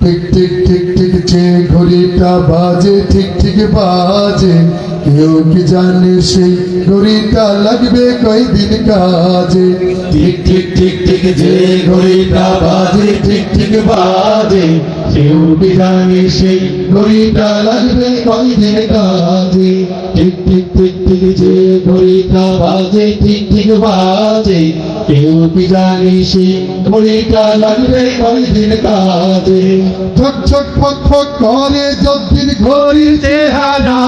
Tick tick tick tick যে ঘড়িটা বাজে ঠিক ঠিক বাজে, কেউ কি জানে সেই ঘড়িটা লাগবে কয়দিন কাজে। টিক টিক টিক টিক যে ঘড়িটা বাজে ঠিক ঠিক বাজে, কেউ কি জানে সেই ঘড়িটা লাগবে কয়দিন কাজে। টিক টিক টিক টিক যে ঘড়িটা বাজে ঠিক ঠিক বাজে, কেউ কি জানে সেই ঘড়িটা লাগবে কয়দিন কাজে। ঠক ঠক ফক ফক করে যতদিন ঘড়ির চেহারা,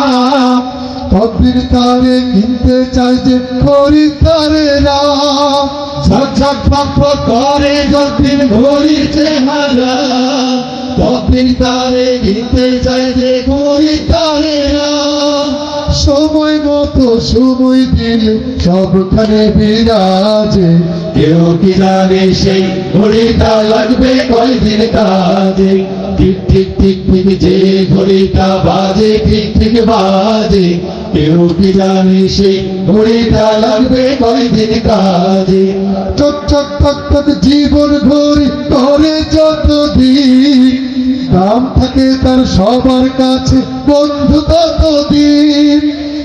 ততদিন তারে কিনতে চাই যে খরিদ্দারেরা। ঝক ঝক ফক ফক করে যতদিন ঘড়ির চেহারা, ততদিন তারে কিনতে চাই যে খরিদ্দারেরা। সময় মতো সময় দিলে সবখানে বিরাজে, কেউ কি জানে সেই ঘড়িটা লাগবে কয়দিন কাজে। টিক টিক টিক টিক যে ঘড়িটা বাজে ঠিক ঠিক বাজে, কেউ কি জানে সেই ঘড়িটা লাগবে কয়দিন কাজে। চক চক টক টক জীবন ঘড়ি করে যতদিন, দাম থাকে তার সবার কাছে বন্ধু ততদিন।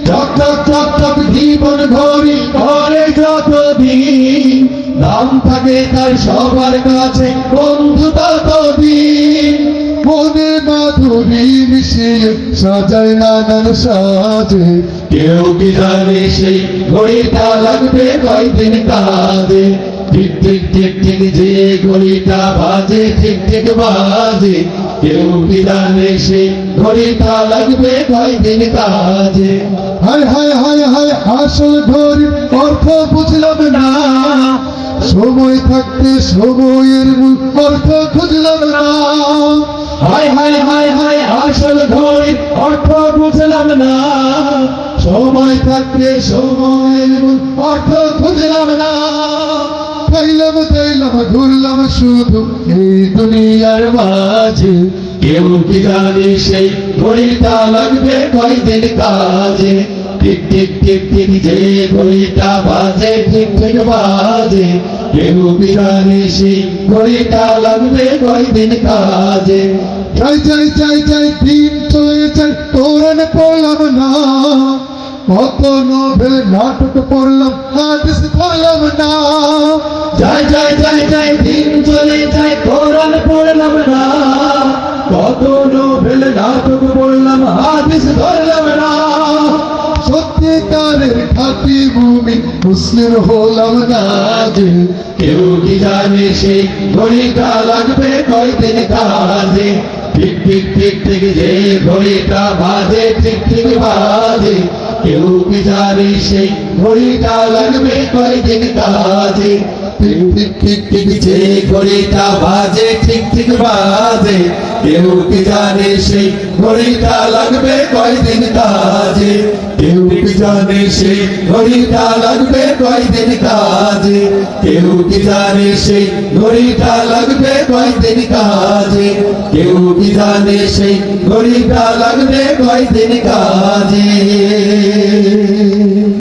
ঠক ঠক ঠক ঠক জীবন ঘড়ি করে যতদিন, দাম থাকে তার সবার কাছে বন্ধু ততদিন। মনে মাধুরী মিশিয়ে সাজায় নানান সাজে, কেউ কি জানে সেই ঘড়িটা লাগবে কয়দিন কাজে। টিক টিক টিক টিক যে ঘড়িটা বাজে ঠিক ঠিক বাজে, কেউ কি জানে সেই ঘড়িটা লাগবে কয়দিন কাজে। হায় হায় হায় হায় আসল ঘড়ি অর্থ বুঝলাম না, সময় থাকতে সময়ের মূল অর্থ খুঁজলাম না। হায় হায় হায় হায় আসল ঘড়ির অর্থ বুঝলাম না, সময় থাকতে সময়ের মূল অর্থ খুঁজলাম না। খাইলাম দাইলাম ঘুরলাম শুধু এই দুনিয়ার মাঝে, কেউ কি জানে সেই ঘড়িটা লাগবে কয়দিন কাজে। টিক টিক টিক টিক যে ঘড়িটা বাজে ঠিক ঠিক বাজে, কেউ কি জানে সেই ঘড়িটা লাগবে কয়দিন কাজে। চাই চাই চাই চাই দিন চলে চাই কোরআন পড়লাম না, কত নোবেল নাটক পড়লাম হাদিস পড়লাম না। যাই যাই যাই যাই দিন চলে যায় কোরআন পড়লাম না, কত নোবেল নাটক পড়লাম হাদিস ধরলাম না। সত্যিকারের খাঁটি মুমিন মুসলিম হলাম না যে, কেউ কি জানে সেই ঘড়িটা লাগবে কয়দিন কাজে। ঠিক ঠিক ঠিক ঠিক যে ঘড়িটা বাজে ঠিক ঠিক বাজে, কেউ কি জানে সেই ঘড়িটা লাগবে কয়দিন কাজে। ঠিক ঠিক ঠিক ঠিক যে ঘড়িটা বাজে ঠিক ঠিক বাজে, কেউ কি জানে সেই ঘড়িটা লাগবে কয়দিন কাজে। কেউ কি জানে সেই ঘড়িটা লাগবে কয়দিন কাজে। কেউ কি জানে সেই ঘড়িটা লাগবে কয়দিন কাজে। কেউ কি জানে সেই ঘড়িটা লাগবে কয়দিন কাজে।